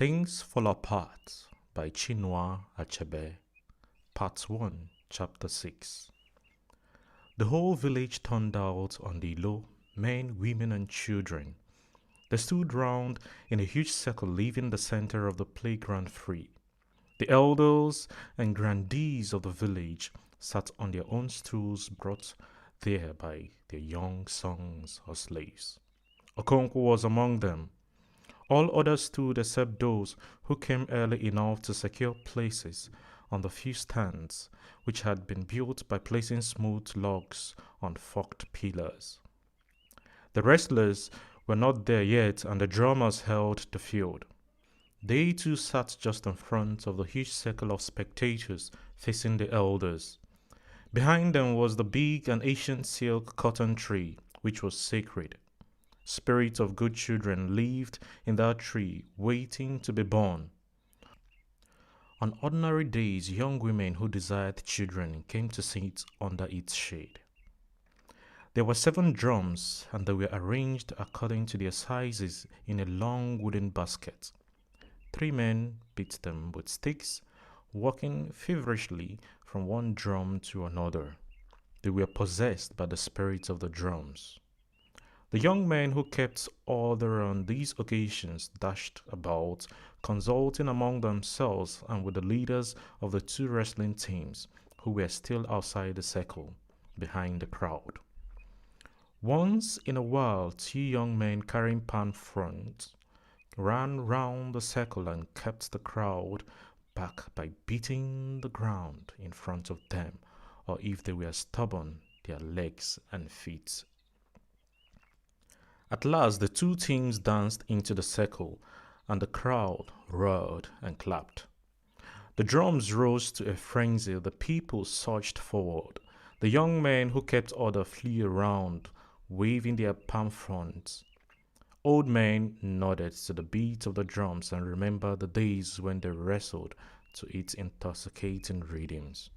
Things Fall Apart by Chinua Achebe, Part 1, Chapter 6. The whole village turned out on the low, men, women, and children. They stood round in a huge circle, leaving the center of the playground free. The elders and grandees of the village sat on their own stools brought there by their young sons or slaves. Okonkwo was among them. All others stood except those who came early enough to secure places on the few stands which had been built by placing smooth logs on forked pillars. The wrestlers were not there yet, and the drummers held the field. They too sat just in front of the huge circle of spectators facing the elders. Behind them was the big and ancient silk cotton tree, which was sacred. Spirits of good children lived in that tree, waiting to be born. On ordinary days, young women who desired children came to sit under its shade. There were 7 drums, and they were arranged according to their sizes in a long wooden basket. 3 men beat them with sticks, walking feverishly from one drum to another. They were possessed by the spirits of the drums. The young men who kept order on these occasions dashed about, consulting among themselves and with the leaders of the 2 wrestling teams, who were still outside the circle, behind the crowd. Once in a while, 2 young men carrying palm fronds ran round the circle and kept the crowd back by beating the ground in front of them, or if they were stubborn, their legs and feet. At last the 2 teams danced into the circle, and the crowd roared and clapped. The drums rose to a frenzy, the people surged forward. The young men who kept order flew around, waving their palm fronds. Old men nodded to the beat of the drums and remembered the days when they wrestled to its intoxicating rhythms.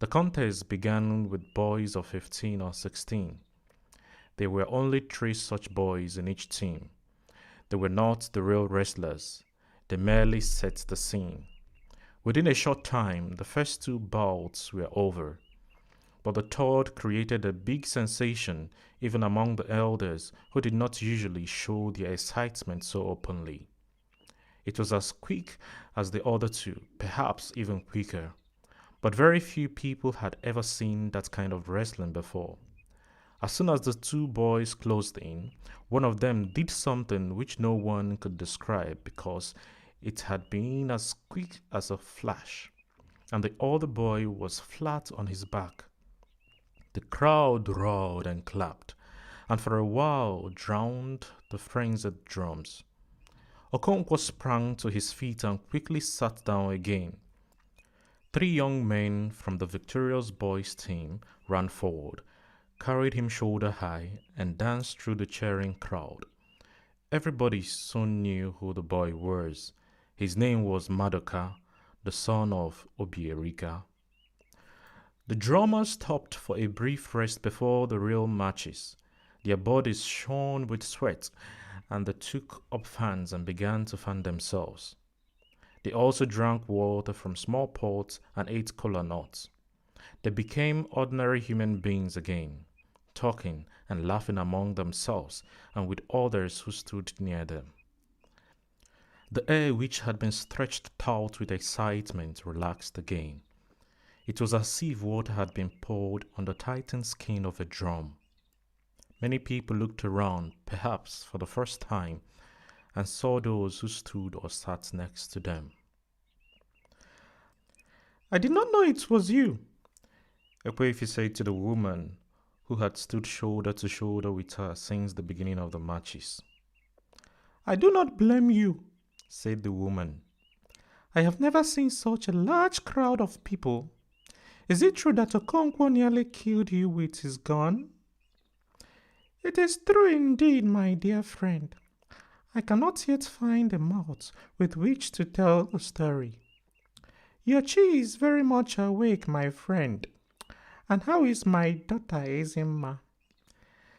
The contest began with boys of 15 or 16. There were only 3 such boys in each team. They were not the real wrestlers. They merely set the scene. Within a short time, the first 2 bouts were over. But the third created a big sensation even among the elders, who did not usually show their excitement so openly. It was as quick as the other 2, perhaps even quicker. But very few people had ever seen that kind of wrestling before. As soon as the 2 boys closed in, one of them did something which no one could describe because it had been as quick as a flash, and the other boy was flat on his back. The crowd roared and clapped, and for a while drowned the frenzied drums. Okonkwo sprang to his feet and quickly sat down again. 3 young men from the victorious boys' team ran forward, carried him shoulder high, and danced through the cheering crowd. Everybody soon knew who the boy was. His name was Madoka, the son of Obierika. The drummers stopped for a brief rest before the real matches. Their bodies shone with sweat, and they took up fans and began to fan themselves. They also drank water from small pots and ate kola nuts. They became ordinary human beings again, talking and laughing among themselves and with others who stood near them. The air, which had been stretched taut with excitement, relaxed again. It was as if water had been poured on the tightened skin of a drum. Many people looked around, perhaps for the first time, and saw those who stood or sat next to them. "I did not know it was you," Ekwefi said to the woman who had stood shoulder to shoulder with her since the beginning of the matches. "I do not blame you," said the woman. "I have never seen such a large crowd of people. Is it true that Okonkwo nearly killed you with his gun?" "It is true indeed, my dear friend. I cannot yet find a mouth with which to tell the story. Your chi is very much awake, my friend. And how is my daughter Ezima?"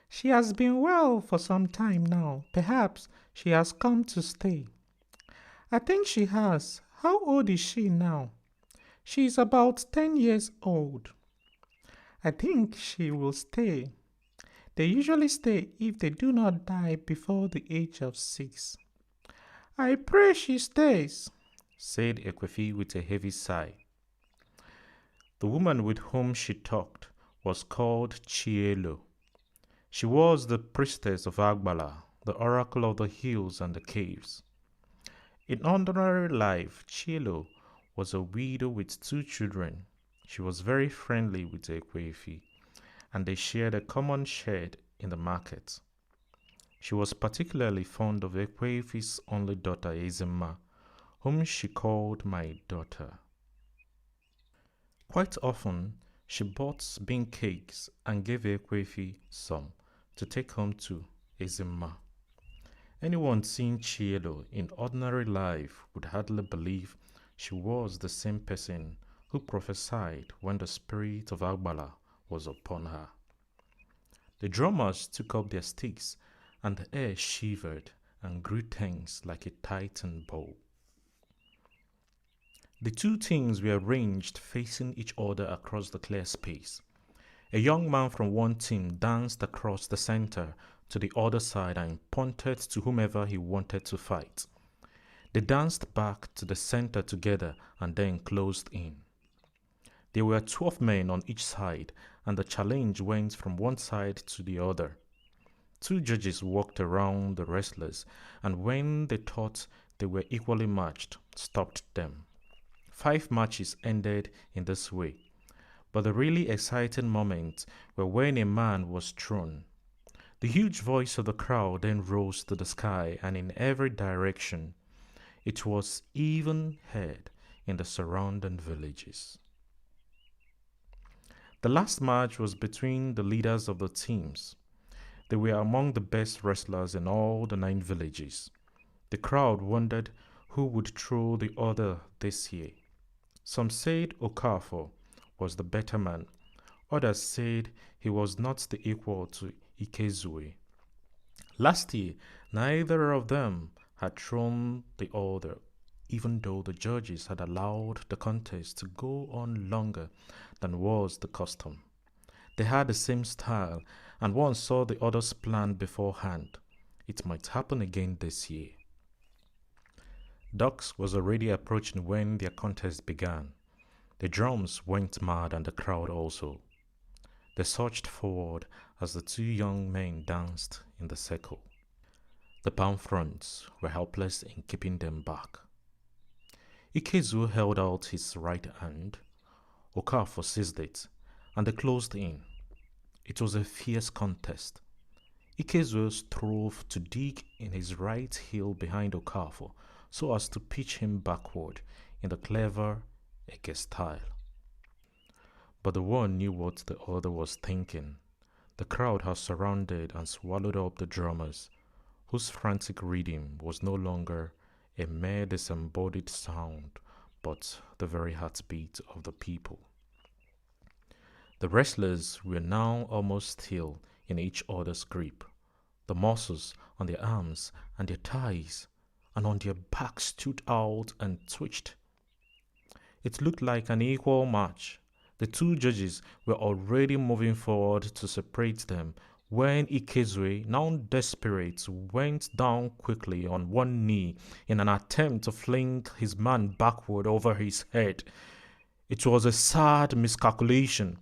"She has been well for some time now. Perhaps she has come to stay." I think she has. How old is she now? She is about 10 years old. I think she will stay. They usually stay if they do not die before the age of 6. I pray she stays, said Ekwefi with a heavy sigh. The woman with whom she talked was called Chielo. She was the priestess of Agbala, the oracle of the hills and the caves. In ordinary life, Chielo was a widow with 2 children. She was very friendly with Ekwefi, and they shared a common shed in the market. She was particularly fond of Ekwefi's only daughter Ezema, whom she called my daughter. Quite often, she bought bean cakes and gave Ekwefi some to take home to Ezema. Anyone seeing Chielo in ordinary life would hardly believe she was the same person who prophesied when the spirit of Agbala was upon her. The drummers took up their sticks, and the air shivered and grew tense like a tightened bow. The 2 teams were arranged facing each other across the clear space. A young man from one team danced across the center to the other side and pointed to whomever he wanted to fight. They danced back to the center together and then closed in. There were 12 men on each side, and the challenge went from one side to the other. 2 judges walked around the wrestlers, and when they thought they were equally matched, stopped them. 5 matches ended in this way, but the really exciting moments were when a man was thrown. The huge voice of the crowd then rose to the sky, and in every direction it was even heard in the surrounding villages. The last match was between the leaders of the teams. They were among the best wrestlers in all the 9 villages. The crowd wondered who would throw the other this year. Some said Okafor was the better man. Others said he was not the equal to Ikezue. Last year, neither of them had thrown the other, even though the judges had allowed the contest to go on longer than was the custom. They had the same style, and one saw the other's plan beforehand. It might happen again this year. Ducks was already approaching when their contest began. The drums went mad and the crowd also. They surged forward as the 2 young men danced in the circle. The palm fronts were helpless in keeping them back. Ikezu held out his right hand. Okafor seized it, and they closed in. It was a fierce contest. Ikezu strove to dig in his right heel behind Okafor so as to pitch him backward in the clever Eke style. But the one knew what the other was thinking. The crowd had surrounded and swallowed up the drummers, whose frantic rhythm was no longer a mere disembodied sound, but the very heartbeat of the people. The wrestlers were now almost still in each other's grip. The muscles on their arms and their thighs and on their backs stood out and twitched. It looked like an equal match. The 2 judges were already moving forward to separate them when Ikezue, now desperate, went down quickly on one knee in an attempt to fling his man backward over his head. It was a sad miscalculation.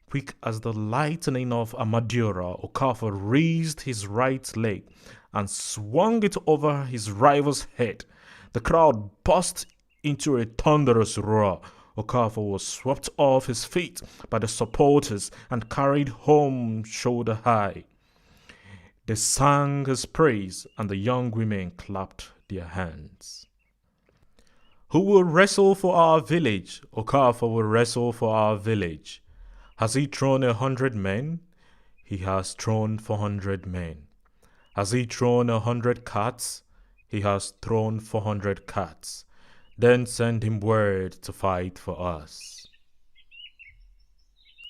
Quick as the lightning of Amadura, Okafor raised his right leg and swung it over his rival's head. The crowd burst into a thunderous roar. Okafor was swept off his feet by the supporters and carried home shoulder high. They sang his praise, and the young women clapped their hands. Who will wrestle for our village? Okafor will wrestle for our village. Has he thrown 100 men? He has thrown 400 men. Has he thrown 100 cats? He has thrown 400 cats. Then send him word to fight for us.